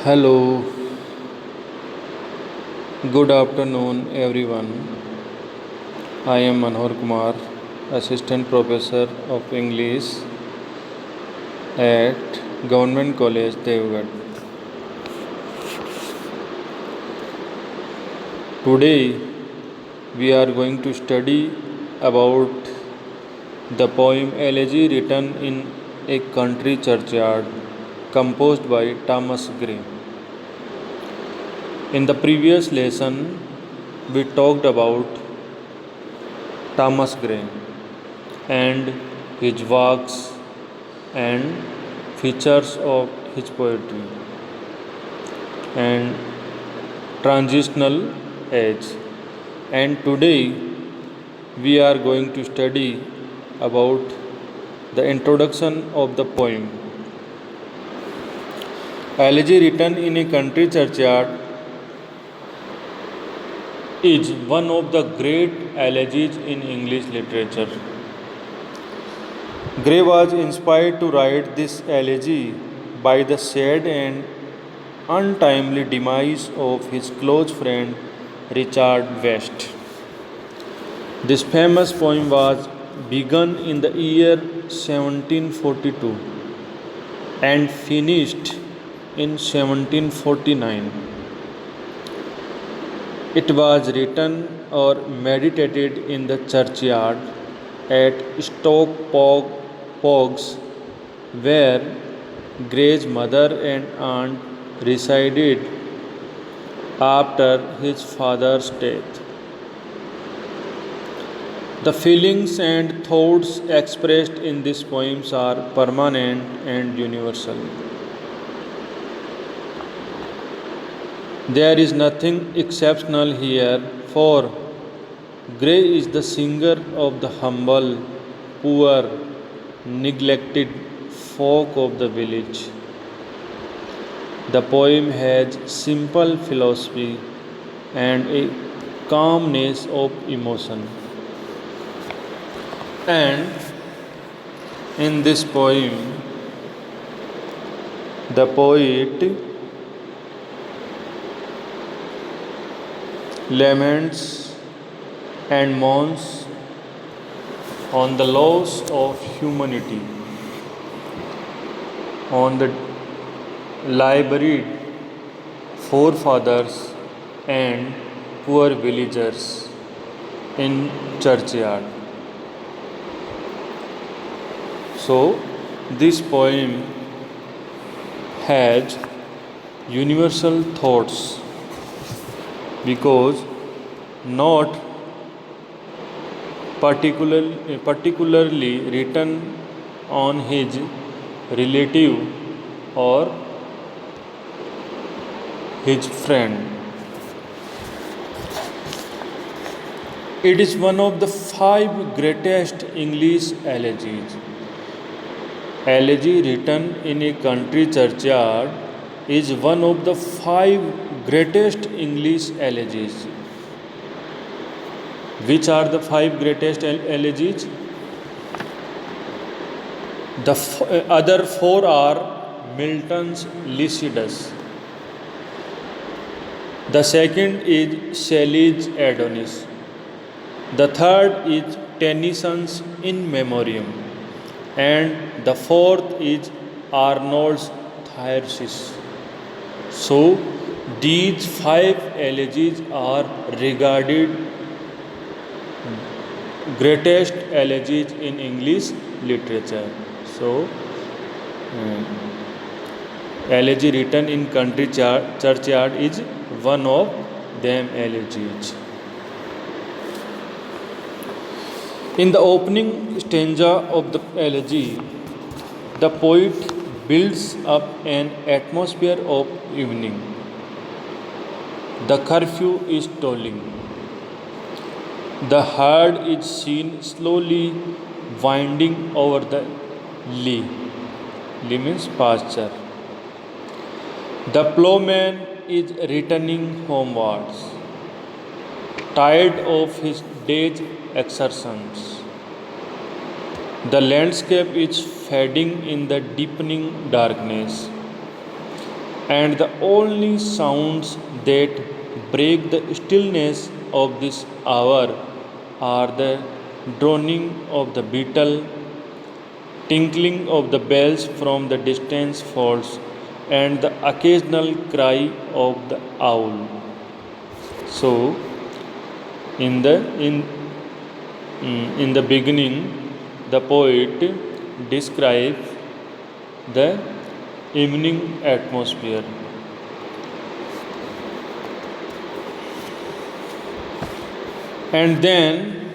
Hello, good afternoon, everyone. I am Manohar Kumar, Assistant Professor of English at Government College, Devgarh. Today, we are going to study about the poem Elegy written in a country churchyard, composed by Thomas Gray. In the previous lesson, we talked about Thomas Gray and his works and features of his poetry and transitional age. And today we are going to study about the introduction of the poem. Elegy written in a country churchyard is one of the great elegies in English literature. Gray was inspired to write this elegy by the sad and untimely demise of his close friend Richard West. This famous poem was begun in the year 1742 and finished in 1749. It was written or meditated in the churchyard at Stoke Pogs, where Gray's mother and aunt resided after his father's death. The feelings and thoughts expressed in these poems are permanent and universal. There is nothing exceptional here, for Gray is the singer of the humble, poor, neglected folk of the village. The poem has simple philosophy and a calmness of emotion. And in this poem, the poet laments and mourns on the loss of humanity, on the liveried forefathers and poor villagers in churchyard. So, this poem has universal thoughts because not particularly written on his relative or his friend. It is one of the 5 greatest English elegies. Elegy written in a country churchyard is one of the 5 greatest English elegies. Which are the 5 greatest elegies? The other 4 are Milton's Lycidas. The second is Shelley's Adonis. The third is Tennyson's In Memoriam. And the fourth is Arnold's Thyrsis. So, these 5 elegies are regarded greatest elegies in English literature. So, elegy written in country churchyard is one of them elegies. In the opening stanza of the elegy, the poet builds up an atmosphere of evening. The curfew is tolling. The herd is seen slowly winding over the lea. Lea means pasture. The ploughman is returning homewards, tired of his day's exertions. The landscape is fading in the deepening darkness, and the only sounds that break the stillness of this hour are the droning of the beetle, tinkling of the bells from the distant falls, and the occasional cry of the owl. So, in the in in the beginning, the poet describes the evening atmosphere. And then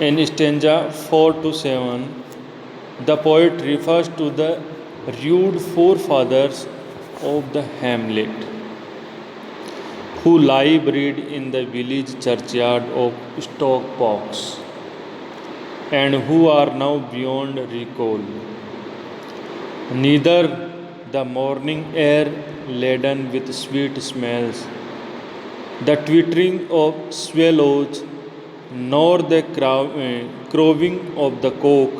in stanza 4 to 7, the poet refers to the rude forefathers of the hamlet who lie buried in the village churchyard of Stockbox and who are now beyond recall. Neither the morning air laden with sweet smells, the twittering of swallows, nor the crowing of the cock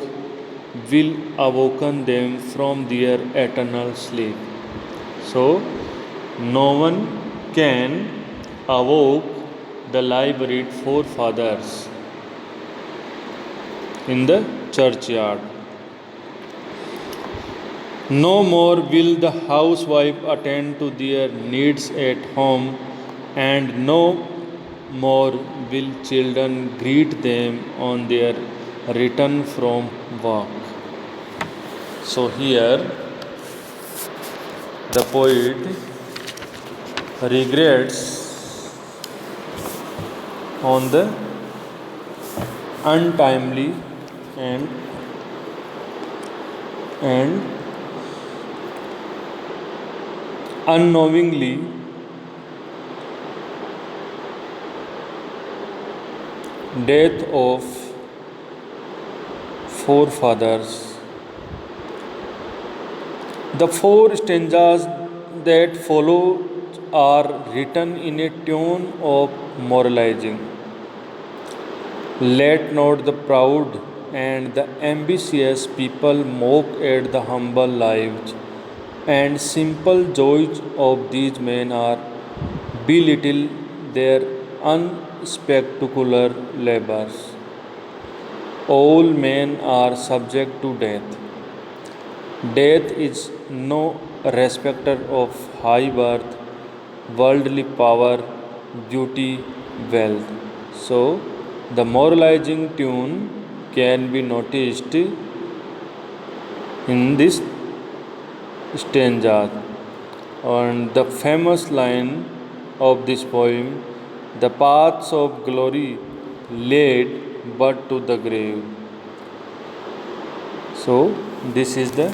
will awaken them from their eternal sleep. So, no one can awoke the live-buried forefathers in the churchyard. No more will the housewife attend to their needs at home, and no more will children greet them on their return from work. So, here the poet regrets on the untimely and and unknowingly death of forefathers. The four stanzas that follow are written in a tone of moralizing. Let not the proud and the ambitious people mock at the humble lives and simple joys of these men, are belittle their unspectacular labors. All men are subject to death. Death is no respecter of high birth, worldly power, beauty, wealth. So, the moralizing tune can be noticed in this stanza. And the famous line of this poem, the paths of glory lead but to the grave. So, this is the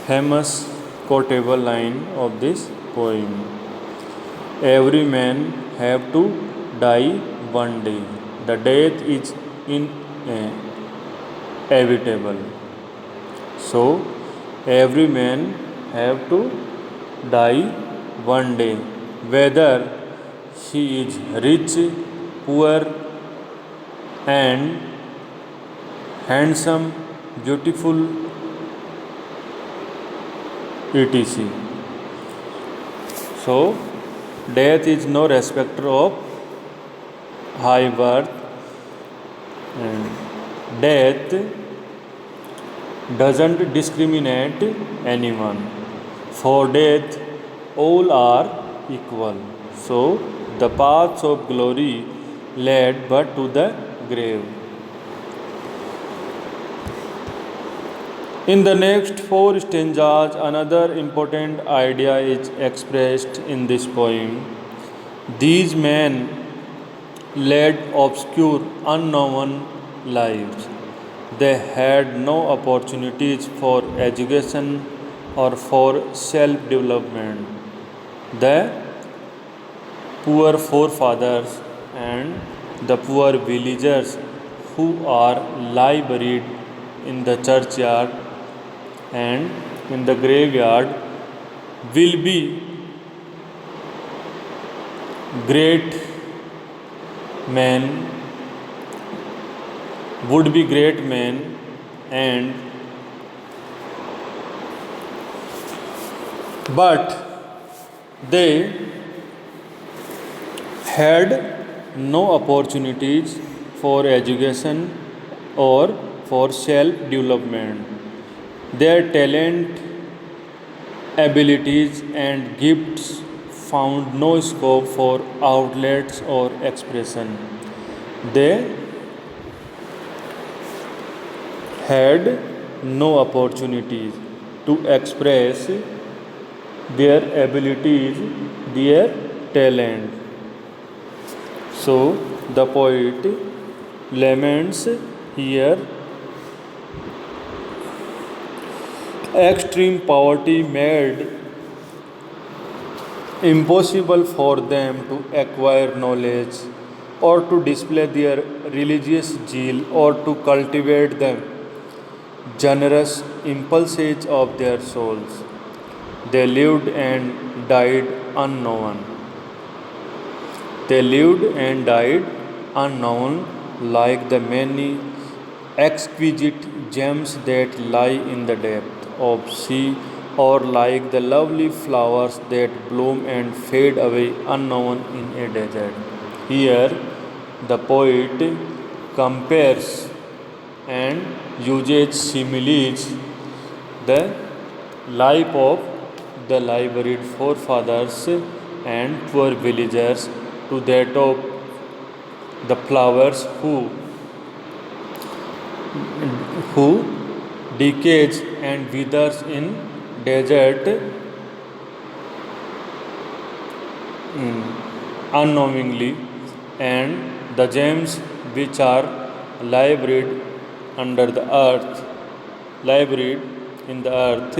famous quotable line of this poem. Every man have to die one day. The death is inevitable. So, every man have to die one day, whether he is rich, poor, and handsome, beautiful, etc. So, death is no respecter of high birth, and death doesn't discriminate anyone. For death, all are equal. So, the paths of glory led but to the grave. In the next four stanzas, another important idea is expressed in this poem. These men led obscure, unknown lives. They had no opportunities for education or for self-development. The poor forefathers and the poor villagers who are lie buried in the churchyard and in the graveyard will be great men, would be great men, and but they had no opportunities for education or for self development. Their talent, abilities, and gifts found no scope for outlets or expression. They had no opportunities to express their abilities, their talent. So the poet laments here extreme poverty made impossible for them to acquire knowledge or to display their religious zeal or to cultivate the generous impulses of their souls. They lived and died unknown. They lived and died unknown like the many exquisite gems that lie in the depth of sea or like the lovely flowers that bloom and fade away unknown in a desert. Here the poet compares and uses similes the life of the liveried forefathers and poor villagers to that of the flowers who decays and withers in desert unknowingly, and the gems which are liveried under the earth, liveried in the earth.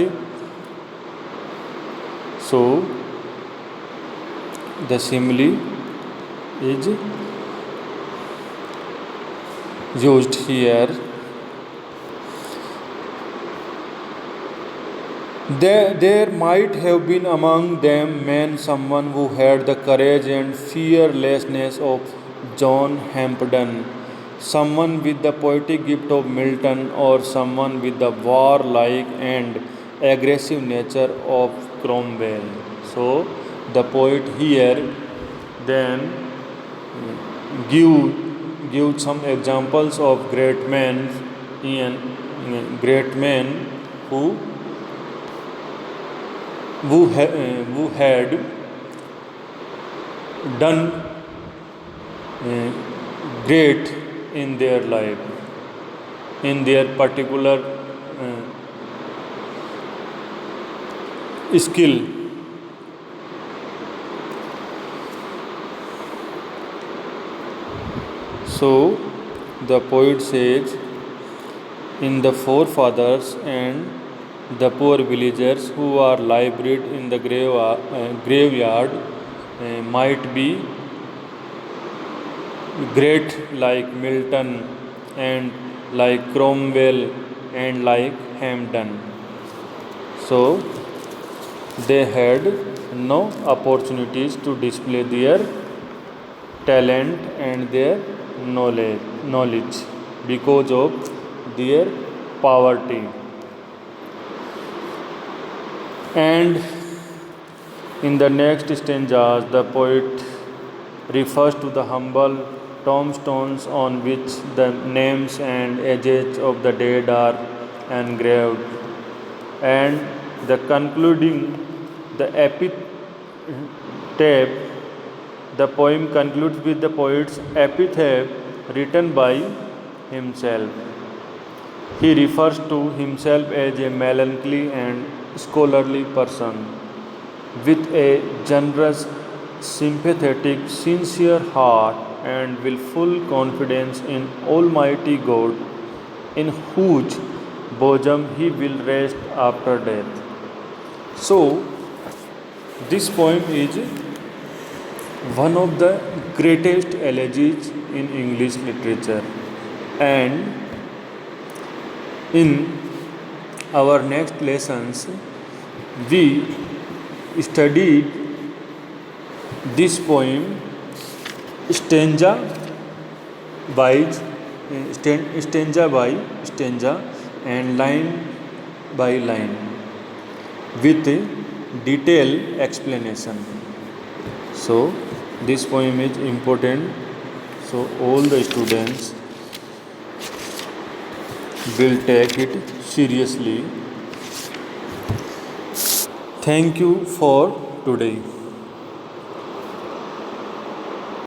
So the simile is used here. There might have been among them men someone who had the courage and fearlessness of John Hampden, someone with the poetic gift of Milton, or someone with the warlike and aggressive nature of Cromwell. So the poet here then give some examples of great men who who had done uh, great in their life, in their particular skill. So the poet says, in the forefathers and the poor villagers who are liveried in the graveyard might be great like Milton and like Cromwell and like Hampden. So they had no opportunities to display their talent and their knowledge because of their poverty. And in the next stanzas, the poet refers to the humble tombstones on which the names and ages of the dead are engraved. And the concluding the epitaph, the poem concludes with the poet's epitaph written by himself. He refers to himself as a melancholy and scholarly person with a generous, sympathetic, sincere heart and willful confidence in Almighty God, in whose bosom he will rest after death. So, this poem is one of the greatest elegies in English literature, and in our next lessons we studied this poem stanza by stanza and line by line with detailed explanation. So this poem is important. So all the students will take it seriously. Thank you for today.